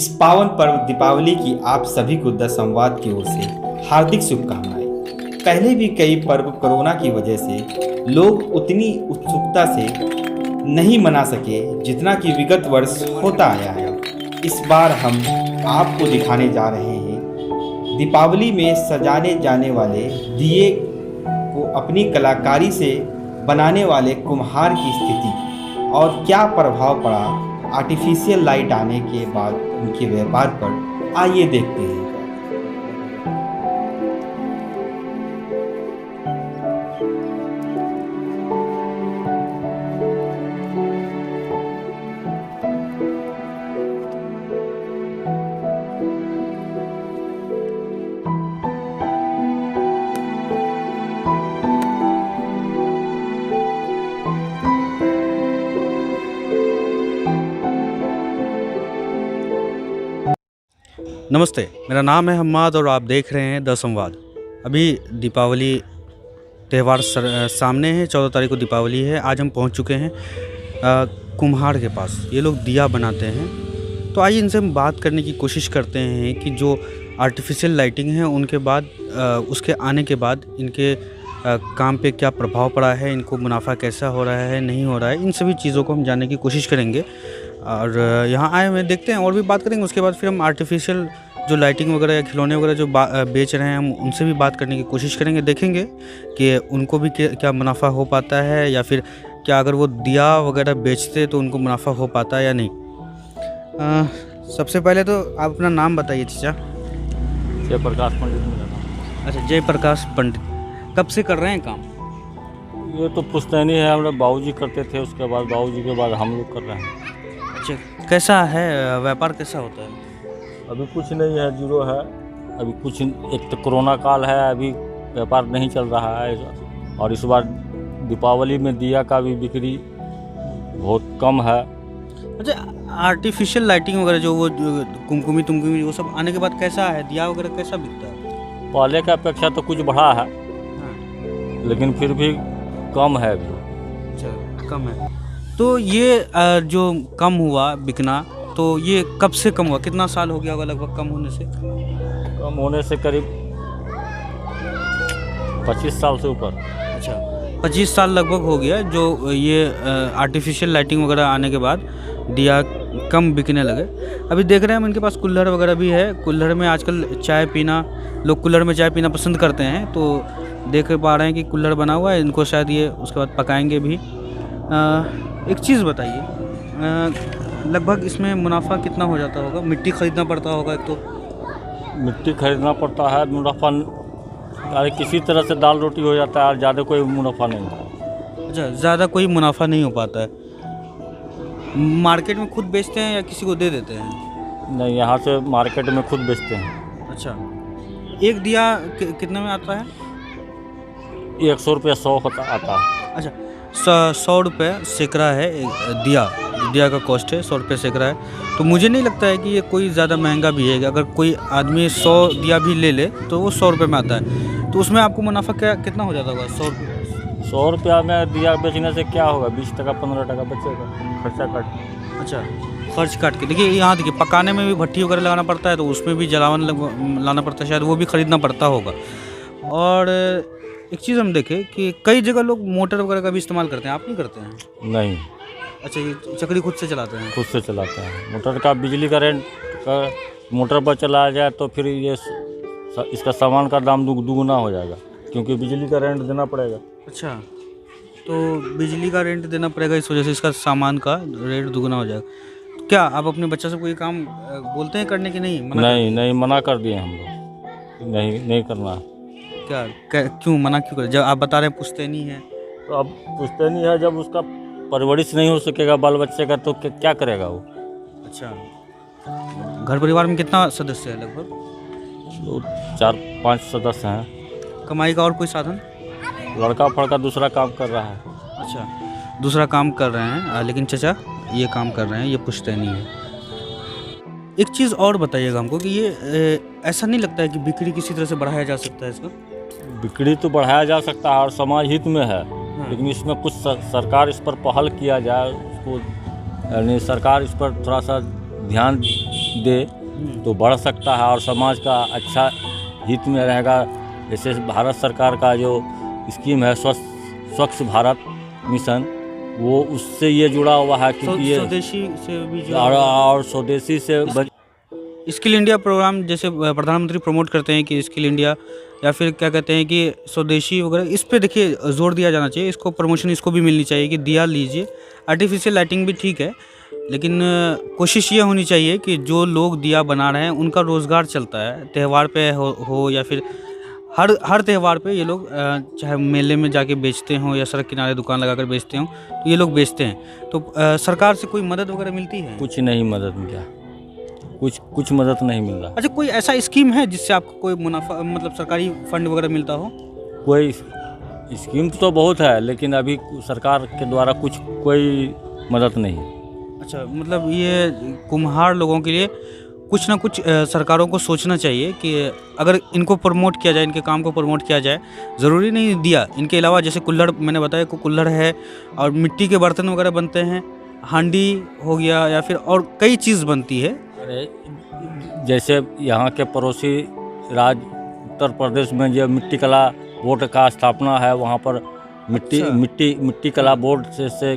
इस पावन पर्व दीपावली की आप सभी को द संवाद की ओर से हार्दिक शुभकामनाएं। पहले भी कई पर्व कोरोना की वजह से लोग उतनी उत्सुकता से नहीं मना सके जितना कि विगत वर्ष होता आया है। इस बार हम आपको दिखाने जा रहे हैं दीपावली में सजाने जाने वाले दिए को अपनी कलाकारी से बनाने वाले कुम्हार की स्थिति और क्या प्रभाव पड़ा आर्टिफिशियल लाइट आने के बाद उनके व्यापार पर। आइए देखते हैं। नमस्ते, मेरा नाम है हम्माद और आप देख रहे हैं द संवाद। अभी दीपावली त्यौहार सामने है। 14 तारीख को दीपावली है। आज हम पहुंच चुके हैं कुम्हार के पास। ये लोग दिया बनाते हैं, तो आइए इनसे हम बात करने की कोशिश करते हैं कि जो आर्टिफिशियल लाइटिंग है उनके बाद उसके आने के बाद इनके काम पे क्या प्रभाव पड़ा है, इनको मुनाफा कैसा हो रहा है, नहीं हो रहा है, इन सभी चीज़ों को हम जानने की कोशिश करेंगे। और यहाँ आए हुए देखते हैं और भी बात करेंगे। उसके बाद फिर हम आर्टिफिशियल जो लाइटिंग वगैरह या खिलौने वगैरह जो बेच रहे हैं हम उनसे भी बात करने की कोशिश करेंगे। देखेंगे कि उनको भी क्या मुनाफा हो पाता है, या फिर क्या अगर वो दिया वगैरह बेचते तो उनको मुनाफा हो पाता है या नहीं। सबसे पहले तो आप अपना नाम बताइए चाचा। जयप्रकाश पंडित मेरा नाम। अच्छा, जयप्रकाश पंडित। कब से कर रहे हैं काम? ये तो पुश्तैनी है, हमारे बाबूजी करते थे, उसके बाद बाबूजी के बाद हम लोग कर रहे हैं। अच्छा, कैसा है व्यापार, कैसा होता है? अभी कुछ नहीं है, जीरो है अभी। कुछ एक तो कोरोना काल है, अभी व्यापार नहीं चल रहा है। और इस बार दीपावली में दिया का भी बिक्री बहुत कम है। अच्छा, आर्टिफिशियल लाइटिंग वगैरह जो वो कुमकुमी तुमकुमी वो सब आने के बाद कैसा है, दिया वगैरह कैसा बिकता है? पहले की अपेक्षा तो कुछ बढ़ा है, लेकिन फिर भी कम है अभी। अच्छा, कम है। तो ये जो कम हुआ बिकना, तो ये कब से कम हुआ? कितना साल हो गया होगा लगभग कम होने से? कम होने से करीब 25 साल से ऊपर। अच्छा, 25 साल लगभग हो गया जो ये आर्टिफिशियल लाइटिंग वगैरह आने के बाद दिया कम बिकने लगे। अभी देख रहे हैं हम इनके पास कुल्हड़ वगैरह भी है। कुल्हड़ में आजकल चाय पीना, लोग कुल्हड़ में चाय पीना पसंद करते हैं, तो देख पा रहे हैं कि कुल्हड़ बना हुआ है। इनको शायद ये उसके बाद पकाएंगे भी। एक चीज़ बताइए, लगभग इसमें मुनाफा कितना हो जाता होगा? मिट्टी खरीदना पड़ता होगा एक तो। मिट्टी खरीदना पड़ता है, मुनाफा अरे किसी तरह से दाल रोटी हो जाता है, और ज़्यादा कोई मुनाफा नहीं है। अच्छा, ज़्यादा कोई मुनाफा नहीं हो पाता है। मार्केट में खुद बेचते हैं या किसी को दे देते हैं? नहीं, यहाँ से मार्केट में खुद बेचते हैं। अच्छा, एक दिया कितने में आता है? 100 रुपया 100 आता है। अच्छा, 100 रुपये सैकड़ा है दिया का कॉस्ट है, 100 रुपये सैकड़ा है। तो मुझे नहीं लगता है कि ये कोई ज़्यादा महंगा भी है। अगर कोई आदमी 100 दिया भी ले ले तो वो 100 रुपये में आता है। तो उसमें आपको मुनाफा कितना हो जाता होगा? 100 रुपया में दिया बेचने से क्या होगा? 20 टका 15 टका बचेगा खर्चा काट। अच्छा, खर्च काट के। देखिए यहाँ देखिए, पकाने में भी भट्टी वगैरह लगाना पड़ता है, तो उसमें भी जलावन लाना पड़ता है, शायद वो भी ख़रीदना पड़ता होगा। और एक चीज़ हम देखें कि कई जगह लोग मोटर वगैरह का भी इस्तेमाल करते हैं, आप नहीं करते हैं? नहीं। अच्छा, ये चक्री खुद से चलाते हैं? खुद से चलाते हैं। मोटर का बिजली का रेंट का मोटर पर चलाया जाए तो फिर ये इसका सामान का दाम दुगुना हो जाएगा, क्योंकि बिजली का रेंट देना पड़ेगा। अच्छा, तो बिजली का रेंट देना पड़ेगा, इस वजह से इसका सामान का रेट दुगना हो जाएगा। तो क्या आप अपने बच्चा से कोई काम बोलते हैं करने की? नहीं, नहीं मना कर दिए हम लोग। नहीं करना। क्या क्यों मना क्यों कर? जब आप बता रहे हैं पुश्तैनी है, तो अब पुश्तैनी है, जब उसका परवरिश नहीं हो सकेगा बाल बच्चे का तो क्या करेगा वो? अच्छा, घर परिवार में कितना सदस्य है लगभग? तो 4-5 सदस्य हैं। कमाई का और कोई साधन? लड़का फड़का दूसरा काम कर रहा है। अच्छा, दूसरा काम कर रहे हैं, लेकिन चचा ये काम कर रहे हैं, ये पुश्तैनी है। एक चीज़ और बताइएगा हमको कि ये ऐसा नहीं लगता है कि बिक्री किसी तरह से बढ़ाया जा सकता है इसका? बिक्री तो बढ़ाया जा सकता है और समाज हित में है, लेकिन इसमें कुछ सरकार इस पर पहल किया जाए, उसको यानी सरकार इस पर थोड़ा सा ध्यान दे तो बढ़ सकता है और समाज का अच्छा हित में रहेगा। जैसे भारत सरकार का जो स्कीम है स्वच्छ भारत मिशन, वो उससे ये जुड़ा हुआ है क्योंकि ये स्वदेशी से भी और स्वदेशी से स्किल इंडिया प्रोग्राम जैसे प्रधानमंत्री प्रमोट करते हैं कि स्किल इंडिया, या फिर क्या कहते हैं कि स्वदेशी वगैरह, इस पे देखिए जोर दिया जाना चाहिए। इसको प्रमोशन इसको भी मिलनी चाहिए कि दिया लीजिए। आर्टिफिशियल लाइटिंग भी ठीक है, लेकिन कोशिश ये होनी चाहिए कि जो लोग दिया बना रहे हैं उनका रोज़गार चलता है। त्यौहार पे हो या फिर हर त्यौहार पे ये लोग चाहे मेले में जाके बेचते हों या सड़क किनारे दुकान लगाकर बेचते हों, तो ये लोग बेचते हैं। तो सरकार से कोई मदद वगैरह मिलती है? कुछ नहीं मदद मिला, कुछ मदद नहीं मिल रहा। अच्छा, कोई ऐसा स्कीम है जिससे आपको कोई मुनाफा, मतलब सरकारी फंड वगैरह मिलता हो? कोई स्कीम तो बहुत है, लेकिन अभी सरकार के द्वारा कोई मदद नहीं। अच्छा, मतलब ये कुम्हार लोगों के लिए कुछ ना कुछ सरकारों को सोचना चाहिए कि अगर इनको प्रमोट किया जाए, इनके काम को प्रमोट किया जाए। ज़रूरी नहीं दिया, इनके अलावा जैसे कुल्हड़, मैंने बताया को कुल्हड़ है और मिट्टी के बर्तन वगैरह बनते हैं, हांडी हो गया, या फिर और कई चीज़ बनती है। अरे जैसे यहाँ के पड़ोसी राज्य उत्तर प्रदेश में जो मिट्टी कला बोर्ड का स्थापना है, वहाँ पर मिट्टी कला बोर्ड से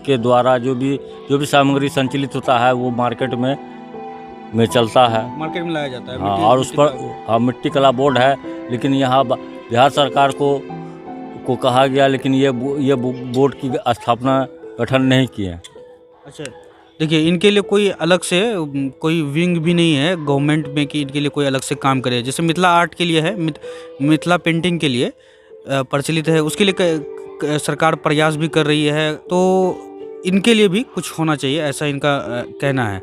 के द्वारा जो भी सामग्री संचालित होता है वो मार्केट में चलता है, मार्केट में लाया जाता है। हाँ, और उस पर मिट्टी कला बोर्ड है, लेकिन यहाँ बिहार सरकार को कहा गया, लेकिन ये बोर्ड की स्थापना गठन नहीं किए। अच्छा, देखिए इनके लिए कोई अलग से कोई विंग भी नहीं है गवर्नमेंट में कि इनके लिए कोई अलग से काम करे। जैसे मिथिला आर्ट के लिए है, मिथिला पेंटिंग के लिए प्रचलित है, उसके लिए सरकार प्रयास भी कर रही है। तो इनके लिए भी कुछ होना चाहिए, ऐसा इनका कहना है।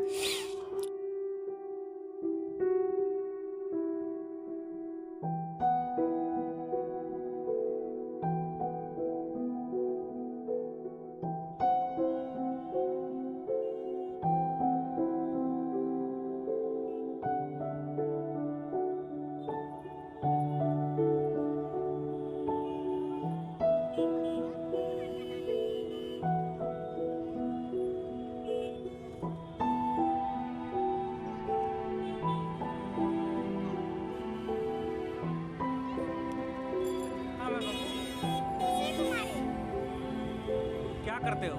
क्या करते हो?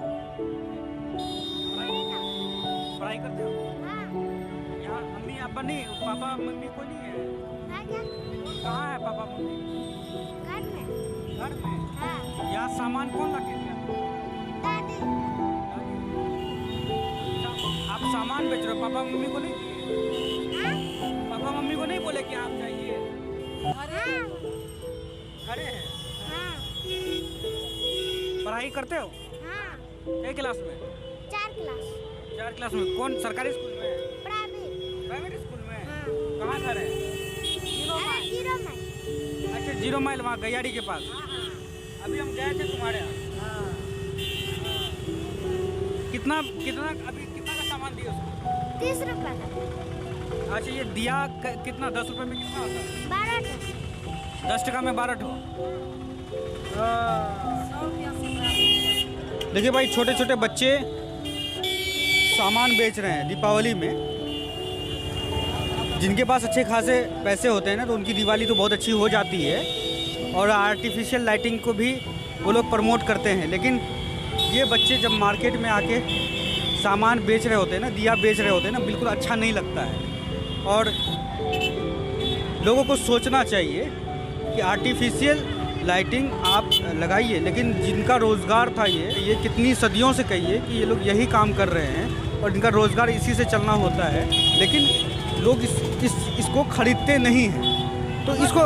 पढ़ाई करते हो? यहाँ मम्मी पापा नहीं, पापा मम्मी कोई नहीं है? कहाँ है पापा मम्मी? घर में? यहाँ सामान कौन ला के दिया? दादी। आप सामान बेच रहे हो, पापा मम्मी को नहीं दिए? पापा मम्मी को नहीं बोले कि आप जाइए? घरे हैं? पढ़ाई करते हो? एक क्लास में? 4 क्लास में। कौन सरकारी स्कूल में? प्राइवेट स्कूल में? कहाँ घर है? अच्छा, 0 माइल, वहाँ गैयारी के पास। अभी हम गए थे तुम्हारे यहाँ। कितना अभी कितना का सामान दिया उसको? 30 रुपये का। अच्छा, ये दिया कितना? 10 रुपये में कितना होता है? 12 10 टका में 12 ठो। देखिए भाई, छोटे छोटे बच्चे सामान बेच रहे हैं दीपावली में। जिनके पास अच्छे खासे पैसे होते हैं ना, तो उनकी दिवाली तो बहुत अच्छी हो जाती है और आर्टिफिशियल लाइटिंग को भी वो लोग प्रमोट करते हैं। लेकिन ये बच्चे जब मार्केट में आके सामान बेच रहे होते हैं ना, दिया बेच रहे होते हैं ना, बिल्कुल अच्छा नहीं लगता है। और लोगों को सोचना चाहिए कि आर्टिफिशियल लाइटिंग आप लगाइए, लेकिन जिनका रोज़गार था ये कितनी सदियों से कहिए कि ये लोग यही काम कर रहे हैं और इनका रोज़गार इसी से चलना होता है, लेकिन लोग इसको ख़रीदते नहीं हैं। तो इसको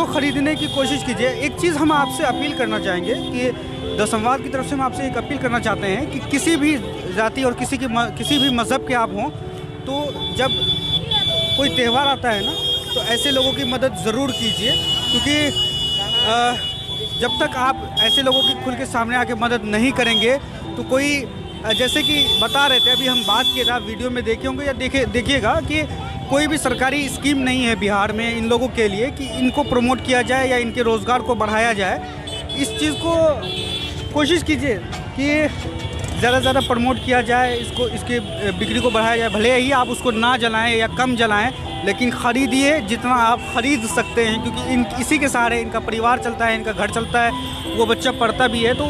ख़रीदने की कोशिश कीजिए। एक चीज़ हम आपसे अपील करना चाहेंगे कि द संवाद की तरफ से हम आपसे एक अपील करना चाहते हैं कि किसी भी जाति और किसी भी मज़हब के आप हों, तो जब कोई त्यौहार आता है ना, तो ऐसे लोगों की मदद ज़रूर कीजिए, क्योंकि जब तक आप ऐसे लोगों की खुल के सामने आके मदद नहीं करेंगे तो कोई, जैसे कि बता रहे थे अभी हम बात किए थे, वीडियो में देखे होंगे या देखिएगा कि कोई भी सरकारी स्कीम नहीं है बिहार में इन लोगों के लिए कि इनको प्रमोट किया जाए या इनके रोज़गार को बढ़ाया जाए। इस चीज़ को कोशिश कीजिए कि ज़्यादा से ज़्यादा प्रमोट किया जाए इसको, इसके बिक्री को बढ़ाया जाए। भले ही आप उसको ना जलाएं या कम जलाएं, लेकिन ख़रीदिए जितना आप ख़रीद सकते हैं, क्योंकि इसी के सहारे इनका परिवार चलता है, इनका घर चलता है, वो बच्चा पढ़ता भी है, तो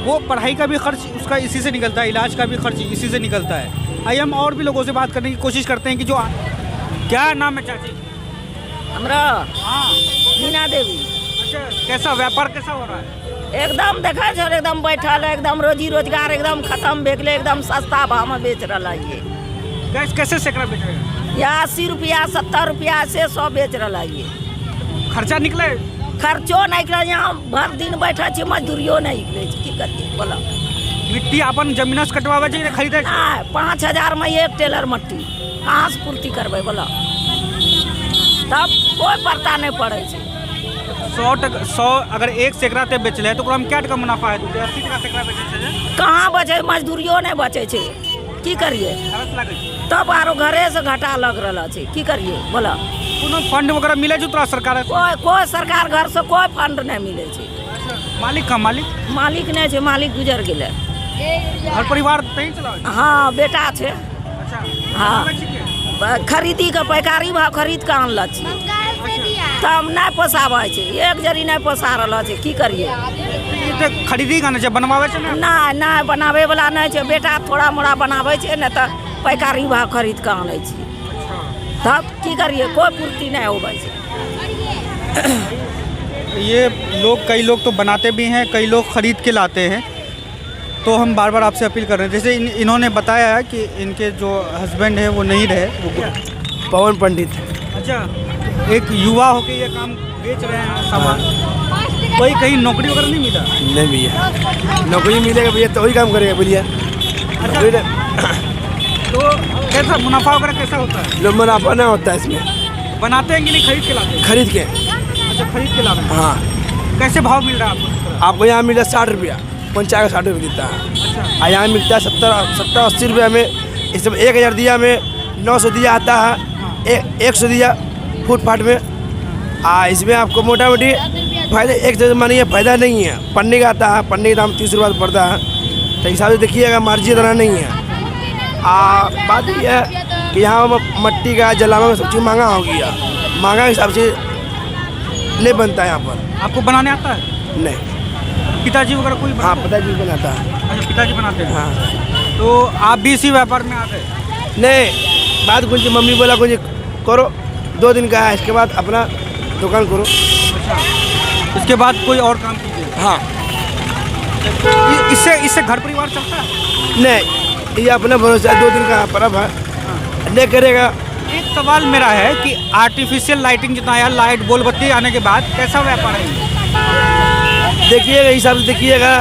वो पढ़ाई का भी खर्च उसका इसी से निकलता है, इलाज का भी खर्च इसी से निकलता है। आइए हम और भी लोगों से बात करने की कोशिश करते हैं कि जो क्या नाम है चाची? हमरा हाँ, मीना देवी। अच्छा, कैसा व्यापार कैसा हो रहा है? एकदम देखा छो, एकदम बैठल है, एकदम रोजी रोजगार एकदम खत्म भे गेलै, एकदम सस्ता भाव में बेच रहा है। गैस कैसे सैकड़ा बेच रहे हैं? या 80 रुपया 70 रुपया से 100 बेच रहा है। खर्चा निकले? खर्चो नहीं निकल, यहाँ भर दिन बैठा छी, मजदूरियो नहीं निकले, की करिए बोला। मिट्टी अपन जमीन से कटवावे चाहिए खरीदे? 5,000 में एक टेलर मट्टी कहाँ से पूर्ति करबे बोला, तब कोई पड़ता नहीं पड़े। 100 अगर एक सैकड़ा ते बेच ले तो ओकरा में क्या टका मुनाफा है? 80 टका सैकड़ा बेचे छै, कहाँ बचे, मजदूरियो नहीं बचे छे, की करिए। तब आरो घरे से घाटा लग रहा है, की करिए बोला। कोनो फंड वगैरह मिले जो तोरा सरकार? कोई सरकार घर से कोई फंड नहीं मिले छे। मालिक का मालिक नहीं छे, मालिक गुजर गेले। घर परिवार तही चलावे? हाँ, बेटा छे। अच्छा, हाँ, खरीदी के पैकारी भाव खरीद के आनल छी, तब नहीं पोसावे छे, एक जरी नहीं पोसा रहा है, की करिए। खरीदी का नहीं बनवावे छे ना? नहीं बनावे वाला नहीं छे, बेटा थोड़ा मोड़ा बनावे छे, नहीं तो पैकारी भाव खरीद के आने छी, तब की करिए, कोई पूर्ति नहीं होवे छे। ये लोग, कई लोग तो बनाते भी हैं, कई लोग खरीद के लाते हैं। तो हम बार बार आपसे अपील कर रहे हैं, जैसे इन्होंने बताया है कि इनके जो हस्बैंड है वो नहीं रहे, वो पवन पंडित। अच्छा, एक युवा होके ये काम बेच रहे हैं सामान, कोई कहीं नौकरी वगैरह नहीं मिला? नहीं भैया, नौकरी मिलेगा भैया तो वही काम करेगा भैया। अच्छा, तो कैसा मुनाफा वगैरह कैसा होता है? लोग मुनाफा नहीं होता है इसमें। बनाते हैं कि नहीं खरीद के लाते हैं? खरीद के। अच्छा, खरीद के लाते हैं। हाँ। कैसे भाव मिल रहा है आपको? आपको यहाँ मिला 60 रुपया, पंचायत का 60 रुपये मिलता है, और यहाँ मिलता है 70-80 रुपये में। इस समय 1000 दिया में 900 दिया आता है, 100 दिया फुटपाथ में। इसमें आपको मोटा मोटी फायदा एक जगह मानिए फायदा नहीं है। पन्नी का आता है, पन्नी का दाम 30 रुपये पड़ता है, तो हिसाब से देखिएगा मार्जिन इतना नहीं है। बात यह है कि यहाँ मट्टी का जलावा में सब चीज़ महंगा हो गया, महंगा हिसाब से नहीं बनता है यहाँ पर। आपको बनाने आता है? नहीं। पिताजी वगैरह कोई? हाँ, पिताजी बनाता है। अच्छा, पिताजी बनाते हैं। हाँ। तो आप भी इसी व्यापार में आ गए? नहीं, बात कुछ मम्मी बोला कुछ करो, 2 दिन का है, इसके बाद अपना दुकान करो। अच्छा, इसके बाद कोई और काम कीजिए? हाँ। इससे घर परिवार चलता है? नहीं, ये अपना भरोसा 2 दिन का पर्व है, नहीं करेगा। एक सवाल मेरा है कि आर्टिफिशियल लाइटिंग जितना आया, लाइट बोल बत्ती आने के बाद कैसा व्यापार है? देखिएगा हिसाब से देखिएगा,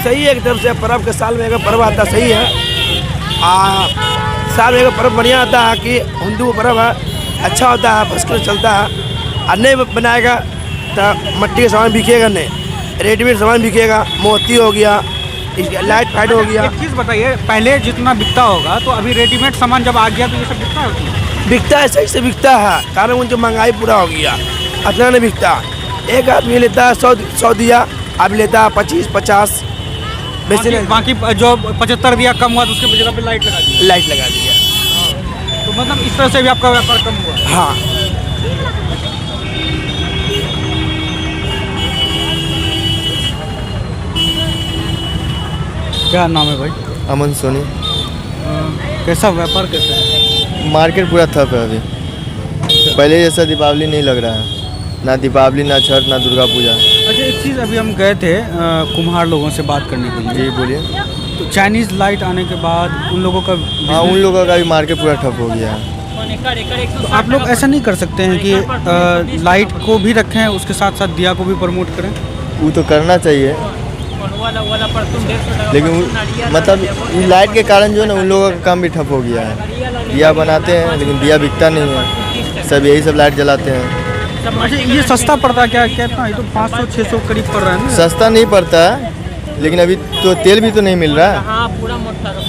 सही है एक तरफ से। पर्व के साल में एक पर्व आता सही है, साल में एक पर्व बढ़िया आता है कि हिंदू पर्व है, अच्छा होता है, फर्स्ट क्लास चलता है। और नहीं बनाएगा तो मट्टी का सामान बिकेगा नहीं, रेडीमेड सामान बिकेगा, मोती हो गया, लाइट फाइट हो गया। एक चीज़ बताइए, पहले जितना बिकता होगा तो अभी रेडीमेड सामान जब आ गया तो ये सब बिकता है? बिकता है, सही से बिकता है, कारण उनकी महंगाई पूरा हो गया, इतना नहीं बिकता। एक आदमी लेता है 100 दिया, अब लेता है 25-50, वैसे नहीं। बाकी जो 75 दिया कम हुआ तो उसके जगह पे लाइट लगा दी? लाइट लगा दिया। तो मतलब इस तरह से भी आपका व्यापार कम हुआ? हाँ। क्या नाम है भाई? अमन सोनी। कैसा व्यापार कैसा है? मार्केट पूरा ठप है अभी, पहले जैसा दीपावली नहीं लग रहा है, ना दीपावली, ना छठ, ना दुर्गा पूजा। अच्छा, एक चीज़, अभी हम गए थे कुम्हार लोगों से बात करने के लिए। जी बोलिए। तो चाइनीज़ लाइट आने के बाद उन लोगों का हाँ, उन लोगों का भी मार्केट पूरा ठप हो गया है। तो आप लोग ऐसा नहीं कर सकते हैं कि लाइट को भी रखें, उसके साथ साथ दिया को भी प्रमोट करें? वो तो करना चाहिए, लेकिन मतलब ये लाइट के कारण जो है ना उन लोगों का काम भी ठप हो गया है। दिया बनाते हैं लेकिन दिया बिकता नहीं है, सब यही सब लाइट जलाते हैं। अच्छा, ये सस्ता पड़ता है क्या? कितना? ये तो 500-600 करीब पड़ रहा है ना? सस्ता नहीं पड़ता है, लेकिन अभी तो तेल भी तो नहीं मिल रहा है।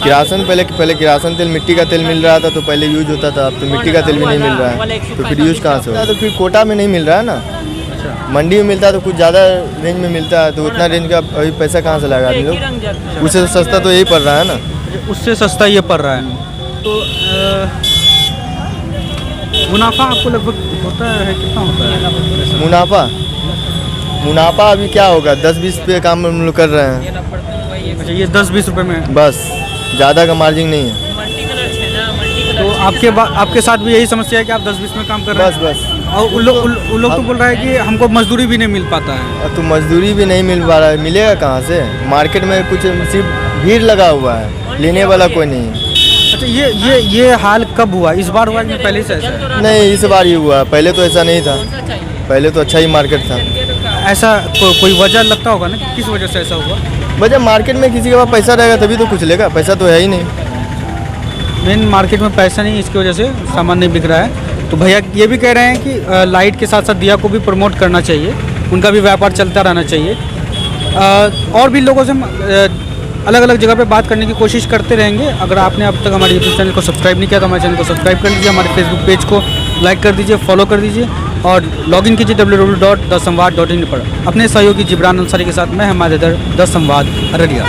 किरासन पहले किरासन तेल, मिट्टी का तेल मिल रहा था तो पहले यूज होता था, अब तो मिट्टी का तेल भी नहीं मिल रहा है, तो फिर यूज कहाँ से होगा? तो फिर कोटा में नहीं मिल रहा है ना। अच्छा, मंडी में मिलता है तो कुछ ज़्यादा रेंज में मिलता है, तो उतना रेंज का अभी पैसा कहाँ से लाएगा आदमी लोग। उससे सस्ता तो यही पड़ रहा है ना। उससे सस्ता ये पड़ रहा है। तो मुनाफा आपको लगभग होता है, कितना होता है मुनाफा अभी क्या होगा, 10-20 रुपये काम हम लोग कर रहे हैं। अच्छा, ये 10-20 रुपये में बस, ज़्यादा का मार्जिन नहीं है। तो आपके साथ भी यही समस्या है कि आप 10-20 में काम कर रहे हैं? बस और उन लोग तो बोल रहा है कि हमको मजदूरी भी नहीं मिल पाता है। तो मजदूरी भी नहीं मिल पा रहा है, मिलेगा कहाँ से? मार्केट में कुछ सिर्फ भीड़ लगा हुआ है, लेने वाला कोई नहीं है। अच्छा, ये हाल कब हुआ? इस बार हुआ कि पहले से ऐसा है? नहीं, इस बार ही हुआ, पहले तो ऐसा नहीं था, पहले तो अच्छा ही मार्केट था। ऐसा कोई वजह लगता होगा ना कि किस वजह से ऐसा हुआ? वजह मार्केट में किसी के पास पैसा रहेगा तभी तो कुछ लेगा, पैसा तो है ही नहीं। मेन मार्केट में पैसा नहीं, इसकी वजह से सामान नहीं बिक रहा है। तो भैया ये भी कह रहे हैं कि लाइट के साथ साथ दिया को भी प्रमोट करना चाहिए, उनका भी व्यापार चलता रहना चाहिए। और भी लोगों से हम अलग अलग जगह पे बात करने की कोशिश करते रहेंगे। अगर आपने अब तक हमारे यूट्यूब चैनल को सब्सक्राइब नहीं किया तो हमारे चैनल को सब्सक्राइब कर लीजिए, हमारे फेसबुक पेज को लाइक कर दीजिए, फॉलो कर दीजिए और लॉगिन कीजिए www.dasamvad.in पर। अपने सहयोगी जिब्रान अंसारी के साथ मैं हमारे इधर द संवाद अररिया।